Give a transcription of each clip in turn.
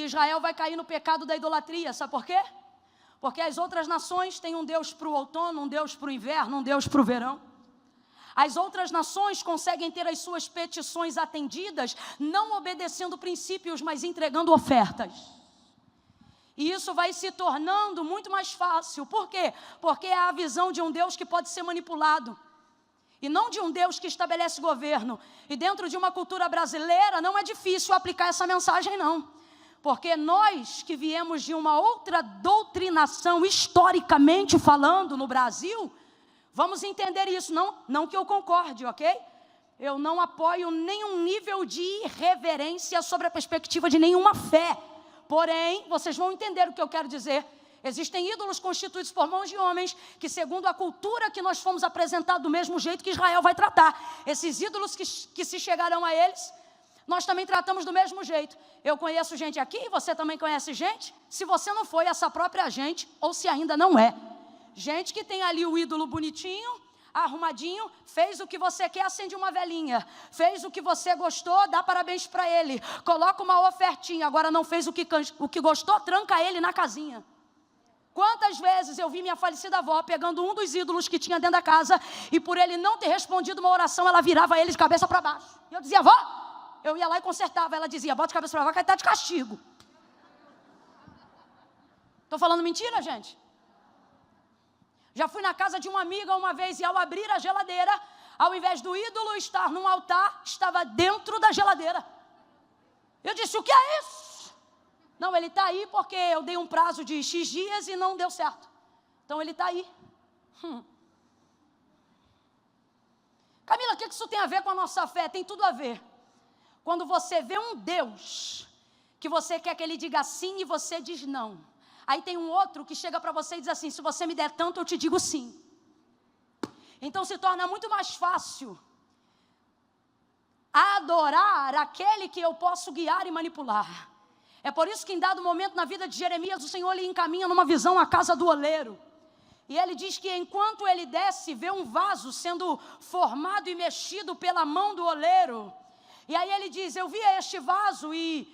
que Israel vai cair no pecado da idolatria. Sabe por quê? Porque as outras nações têm um Deus para o outono, um Deus para o inverno, um Deus para o verão. As outras nações conseguem ter as suas petições atendidas, não obedecendo princípios, mas entregando ofertas. E isso vai se tornando muito mais fácil. Por quê? Porque é a visão de um Deus que pode ser manipulado. E não de um Deus que estabelece governo. E dentro de uma cultura brasileira não é difícil aplicar essa mensagem, não. Porque nós que viemos de uma outra doutrinação, historicamente falando, no Brasil, vamos entender isso. Não que eu concorde, ok? Eu não apoio nenhum nível de irreverência sobre a perspectiva de nenhuma fé. Porém, vocês vão entender o que eu quero dizer. Existem ídolos constituídos por mãos de homens que, segundo a cultura que nós fomos apresentados, do mesmo jeito que Israel vai tratar. Esses ídolos que se chegarão a eles, nós também tratamos do mesmo jeito. Eu conheço gente aqui, você também conhece gente. Se você não foi essa própria gente, ou se ainda não é. Gente que tem ali o ídolo bonitinho, arrumadinho, fez o que você quer, acende uma velinha. Fez o que você gostou, dá parabéns para ele. Coloca uma ofertinha, agora não fez o que gostou, tranca ele na casinha. Quantas vezes eu vi minha falecida avó pegando um dos ídolos que tinha dentro da casa e por ele não ter respondido uma oração, ela virava ele de cabeça para baixo. E eu dizia, avó, eu ia lá e consertava. Ela dizia, bota de cabeça para baixo, que ele está de castigo. Estou falando mentira, gente? Já fui na casa de uma amiga uma vez e ao abrir a geladeira, ao invés do ídolo estar num altar, estava dentro da geladeira. Eu disse, o que é isso? Não, ele está aí porque eu dei um prazo de X dias e não deu certo. Então ele está aí. Camila, o que isso tem a ver com a nossa fé? Tem tudo a ver. Quando você vê um Deus que você quer que ele diga sim e você diz não. Aí tem um outro que chega para você e diz assim, se você me der tanto, eu te digo sim. Então se torna muito mais fácil adorar aquele que eu posso guiar e manipular. É por isso que em dado momento na vida de Jeremias, o Senhor lhe encaminha numa visão a casa do oleiro. E ele diz que enquanto ele desce, vê um vaso sendo formado e mexido pela mão do oleiro. E aí ele diz, eu via este vaso e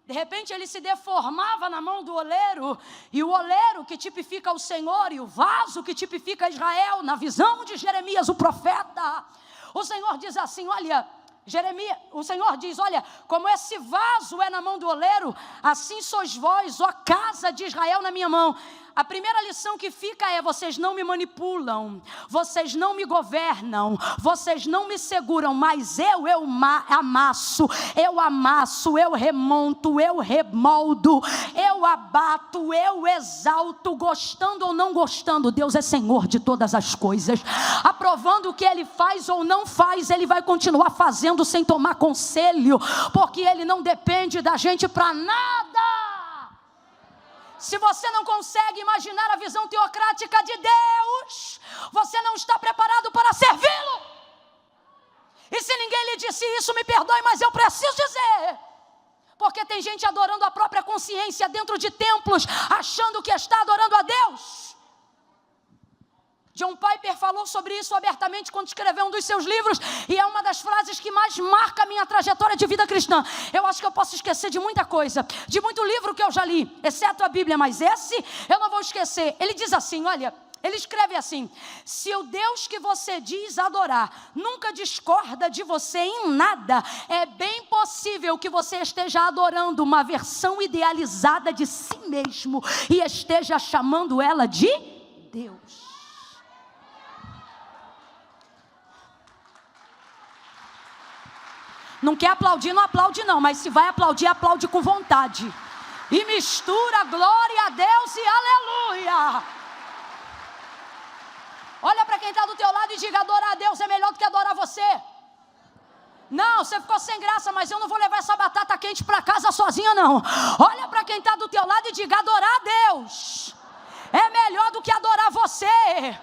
de repente ele se deformava na mão do oleiro. E o oleiro que tipifica o Senhor e o vaso que tipifica Israel, na visão de Jeremias, o profeta. O Senhor diz assim, olha... o Senhor diz, olha, como esse vaso é na mão do oleiro, assim sois vós, ó casa de Israel, na minha mão. A primeira lição que fica é, vocês não me manipulam, vocês não me governam, vocês não me seguram, mas eu amasso, eu remonto, eu remoldo, eu abato, eu exalto, gostando ou não gostando, Deus é Senhor de todas as coisas. Aprovando o que Ele faz ou não faz, Ele vai continuar fazendo sem tomar conselho, porque Ele não depende da gente para nada. Se você não consegue imaginar a visão teocrática de Deus, você não está preparado para servi-lo. E se ninguém lhe disse isso, me perdoe, mas eu preciso dizer. Porque tem gente adorando a própria consciência dentro de templos, achando que está adorando a Deus. John Piper falou sobre isso abertamente quando escreveu um dos seus livros, e é uma das frases que mais marca a minha trajetória de vida cristã. Eu acho que eu posso esquecer de muita coisa, de muito livro que eu já li, exceto a Bíblia, mas esse eu não vou esquecer. Ele diz assim, olha, ele escreve assim, se o Deus que você diz adorar nunca discorda de você em nada, é bem possível que você esteja adorando uma versão idealizada de si mesmo e esteja chamando ela de Deus. Não quer aplaudir, não aplaude não, mas se vai aplaudir, aplaude com vontade. E mistura glória a Deus e aleluia. Olha para quem está do teu lado e diga, adorar a Deus é melhor do que adorar você. Não, você ficou sem graça, mas eu não vou levar essa batata quente para casa sozinha não. Olha para quem está do teu lado e diga, adorar a Deus é melhor do que adorar você.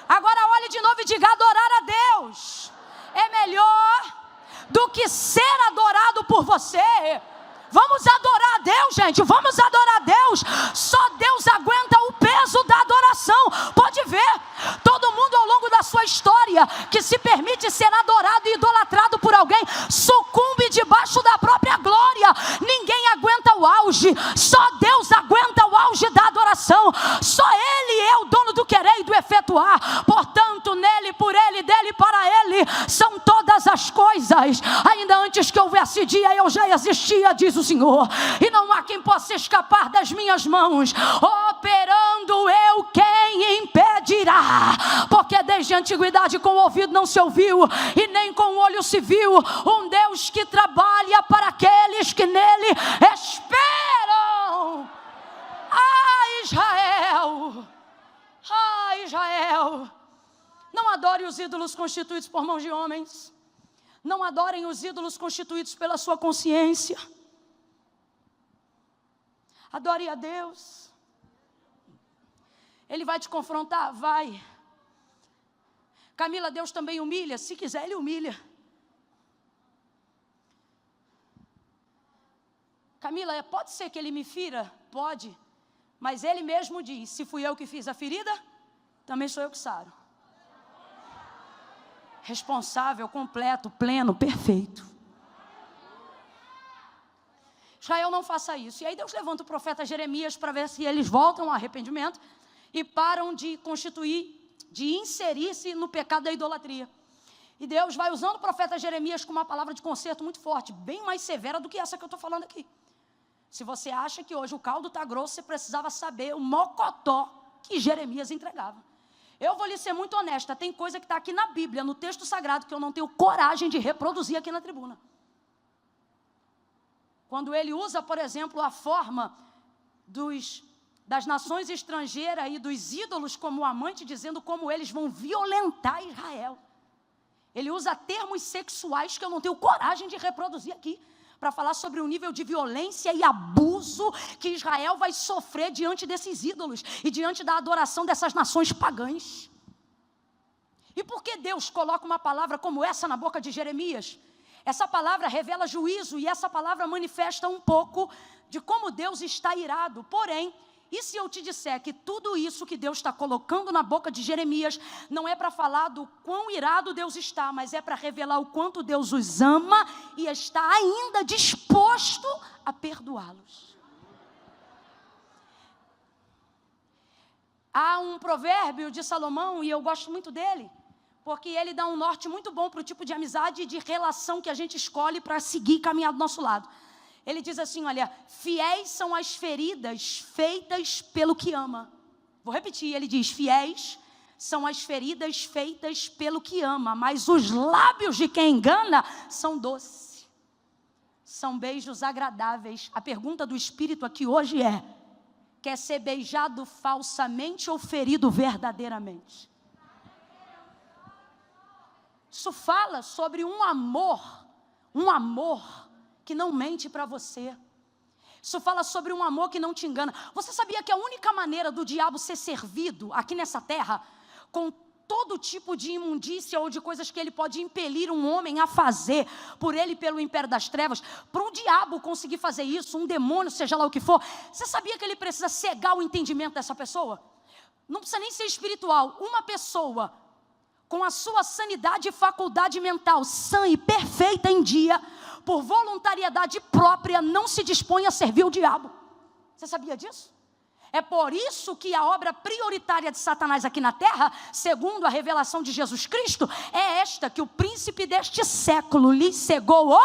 Agora olhe de novo e diga, adorar a Deus é melhor do que ser adorado por você. Vamos adorar a Deus, gente, vamos adorar a Deus. Só Deus aguenta o peso da adoração. Pode ver, todo mundo ao longo da sua história que se permite ser adorado e idolatrado por alguém, sucumbe debaixo da própria glória. Ninguém aguenta o auge, poderosas. Ainda antes que houvesse dia, eu já existia, diz o Senhor, e não há quem possa escapar das minhas mãos. Operando eu, quem impedirá? Porque desde a antiguidade com o ouvido não se ouviu, e nem com o olho se viu, um Deus que trabalha para aqueles que nele esperam. Israel, Israel, não adore os ídolos constituídos por mãos de homens. Não adorem os ídolos constituídos pela sua consciência. Adore a Deus. Ele vai te confrontar? Vai. Camila, Deus também humilha? Se quiser, Ele humilha. Camila, pode ser que Ele me fira? Pode. Mas Ele mesmo diz, se fui eu que fiz a ferida, também sou eu que saro. Responsável, completo, pleno, perfeito. Israel, não faça isso. E aí Deus levanta o profeta Jeremias para ver se eles voltam ao arrependimento e param de inserir-se no pecado da idolatria. E Deus vai usando o profeta Jeremias com uma palavra de conserto muito forte, bem mais severa do que essa que eu estou falando aqui. Se você acha que hoje o caldo está grosso, você precisava saber o mocotó que Jeremias entregava. Eu vou lhe ser muito honesta, tem coisa que está aqui na Bíblia, no texto sagrado, que eu não tenho coragem de reproduzir aqui na tribuna. Quando ele usa, por exemplo, a forma das nações estrangeiras e dos ídolos como amante, dizendo como eles vão violentar Israel. Ele usa termos sexuais que eu não tenho coragem de reproduzir aqui, para falar sobre o nível de violência e abuso que Israel vai sofrer diante desses ídolos e diante da adoração dessas nações pagãs. E por que Deus coloca uma palavra como essa na boca de Jeremias? Essa palavra revela juízo e essa palavra manifesta um pouco de como Deus está irado. Porém, e se eu te disser que tudo isso que Deus está colocando na boca de Jeremias não é para falar do quão irado Deus está, mas é para revelar o quanto Deus os ama e está ainda disposto a perdoá-los. Há um provérbio de Salomão, e eu gosto muito dele, porque ele dá um norte muito bom para o tipo de amizade e de relação que a gente escolhe para seguir e caminhar do nosso lado. Ele diz assim, olha, fiéis são as feridas feitas pelo que ama. Vou repetir, ele diz, fiéis são as feridas feitas pelo que ama, mas os lábios de quem engana são doces. São beijos agradáveis. A pergunta do Espírito aqui hoje é, quer ser beijado falsamente ou ferido verdadeiramente? Isso fala sobre um amor que não mente para você. Isso fala sobre um amor que não te engana. Você sabia que a única maneira do diabo ser servido aqui nessa terra, com todo tipo de imundícia ou de coisas que ele pode impelir um homem a fazer, por ele pelo império das trevas, para o diabo conseguir fazer isso, um demônio, seja lá o que for, você sabia que ele precisa cegar o entendimento dessa pessoa? Não precisa nem ser espiritual. Uma pessoa com a sua sanidade e faculdade mental sã e perfeita em dia, por voluntariedade própria, não se dispõe a servir o diabo. Você sabia disso? É por isso que a obra prioritária de Satanás aqui na terra, segundo a revelação de Jesus Cristo, é esta, que o príncipe deste século lhe cegou o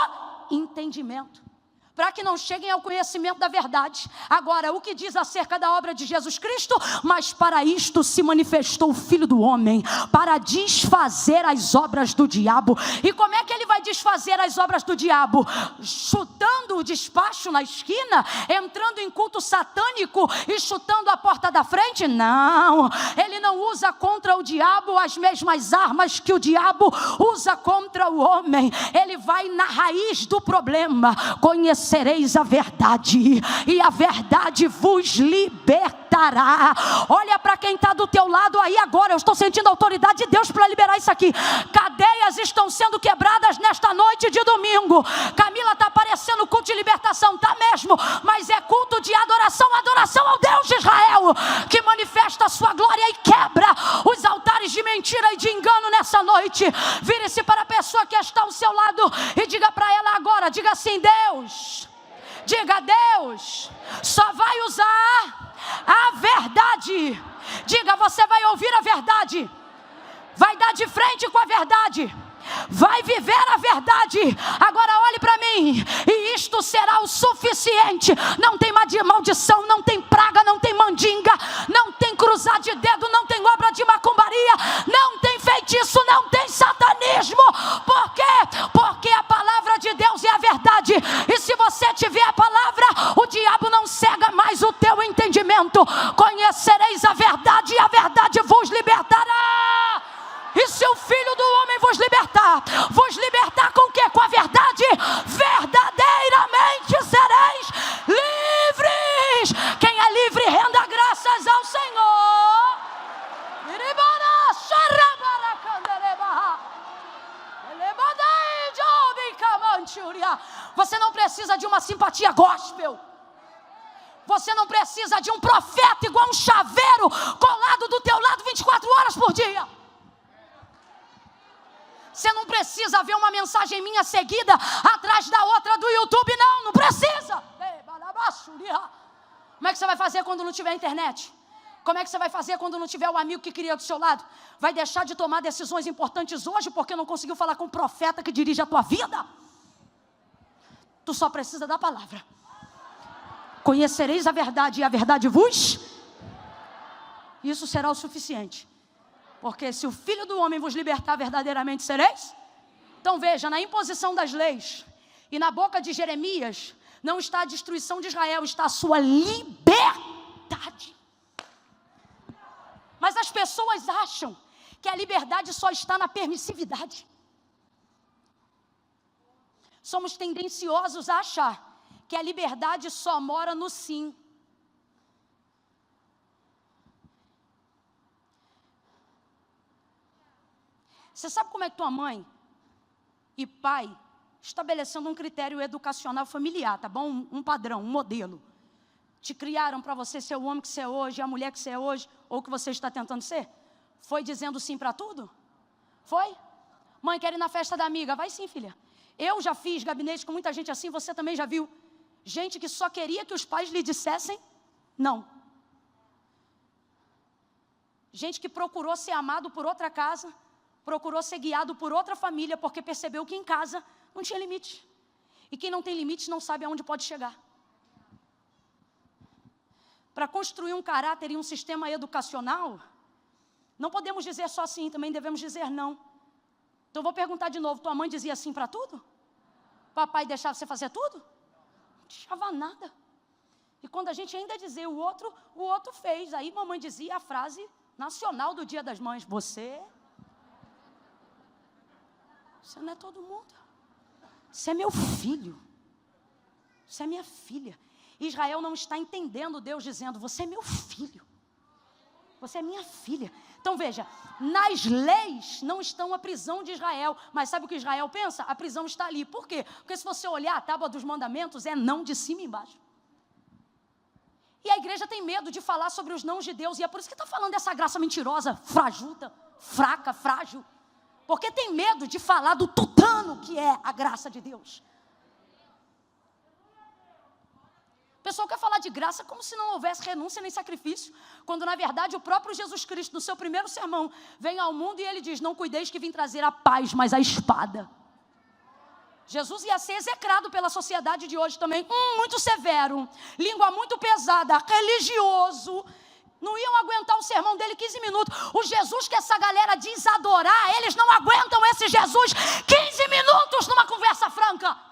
entendimento, para que não cheguem ao conhecimento da verdade. Agora, o que diz acerca da obra de Jesus Cristo? Mas para isto se manifestou o Filho do Homem, para desfazer as obras do diabo. E como é que ele vai desfazer as obras do diabo? Chutando o despacho na esquina? Entrando em culto satânico e chutando a porta da frente? Não, ele não usa contra o diabo as mesmas armas que o diabo usa contra o homem. Ele vai na raiz do problema. Conhecereis a verdade, e a verdade vos libertará. Olha para quem está do teu lado aí agora. Eu estou sentindo a autoridade de Deus para liberar isso aqui. Cadeias estão sendo quebradas nesta noite de domingo. Camila, está parecendo culto de libertação, está mesmo, mas é culto de adoração, adoração ao Deus de Israel, que manifesta a sua glória e quebra os altares de mentira e de engano nessa noite. Vire-se para a pessoa que está ao seu lado e diga para ela agora, diga assim, Deus, diga, Deus só vai usar a verdade. Diga, você vai ouvir a verdade, vai dar de frente com a verdade. vai viver a verdade. Agora olhe para mim, e isto será o suficiente. Não tem maldição, não tem praga, não tem mandinga, não tem cruzar de dedo, não tem obra de macumbaria, não tem feitiço, não tem satanismo. Por quê? Porque a palavra de Deus é a verdade, e se você tiver a palavra, o diabo não cega mais o teu entendimento. Conhecereis a verdade e a verdade vos libertará. E se o Filho do Homem vos libertar com o quê? Com a verdade. Verdadeiramente sereis livres. Quem é livre, renda graças ao Senhor. Você não precisa de uma simpatia gospel. Você não precisa de um profeta igual um chaveiro colado do teu lado 24 horas por dia. Você não precisa ver uma mensagem minha seguida atrás da outra do YouTube, não precisa. Como é que você vai fazer quando não tiver internet? Como é que você vai fazer quando não tiver o amigo que queria do seu lado? Vai deixar de tomar decisões importantes hoje porque não conseguiu falar com o profeta que dirige a tua vida? Tu só precisa da palavra. Conhecereis a verdade e a verdade vos... Isso será o suficiente. Porque se o Filho do Homem vos libertar, verdadeiramente sereis. Então veja, na imposição das leis e na boca de Jeremias, não está a destruição de Israel, está a sua liberdade. Mas as pessoas acham que a liberdade só está na permissividade. Somos tendenciosos a achar que a liberdade só mora no sim. Você sabe como é que tua mãe e pai, estabelecendo um critério educacional familiar, tá bom? Um padrão, um modelo, te criaram para você ser o homem que você é hoje, a mulher que você é hoje, ou que você está tentando ser? Foi dizendo sim para tudo? Foi? Mãe, quer ir na festa da amiga? Vai sim, filha. Eu já fiz gabinete com muita gente assim, você também já viu. Gente que só queria que os pais lhe dissessem não. Gente que procurou ser amado por outra casa, procurou ser guiado por outra família, porque percebeu que em casa não tinha limite. E quem não tem limites não sabe aonde pode chegar. Para construir um caráter e um sistema educacional, não podemos dizer só sim, também devemos dizer não. Então vou perguntar de novo, tua mãe dizia sim para tudo? Papai deixava você fazer tudo? Não deixava nada. E quando a gente ainda dizia o outro fez. Aí mamãe dizia a frase nacional do Dia das Mães: Você não é todo mundo. Você é meu filho. Você é minha filha. Israel não está entendendo Deus dizendo: você é meu filho. Você é minha filha. Então veja, nas leis não estão a prisão de Israel. Mas sabe o que Israel pensa? A prisão está ali. Por quê? Porque se você olhar a tábua dos mandamentos, é não de cima e embaixo. E a igreja tem medo de falar sobre os nãos de Deus. E é por isso que está falando dessa graça mentirosa, frajuta, fraca, frágil. Porque tem medo de falar do tutano que é a graça de Deus. O pessoal quer falar de graça como se não houvesse renúncia nem sacrifício, quando na verdade o próprio Jesus Cristo, no seu primeiro sermão, vem ao mundo e ele diz: não cuideis que vim trazer a paz, mas a espada. Jesus ia ser execrado pela sociedade de hoje também, muito severo, língua muito pesada, religioso. Não iam aguentar o sermão dele 15 minutos. O Jesus que essa galera diz adorar, eles não aguentam esse Jesus 15 minutos numa conversa franca.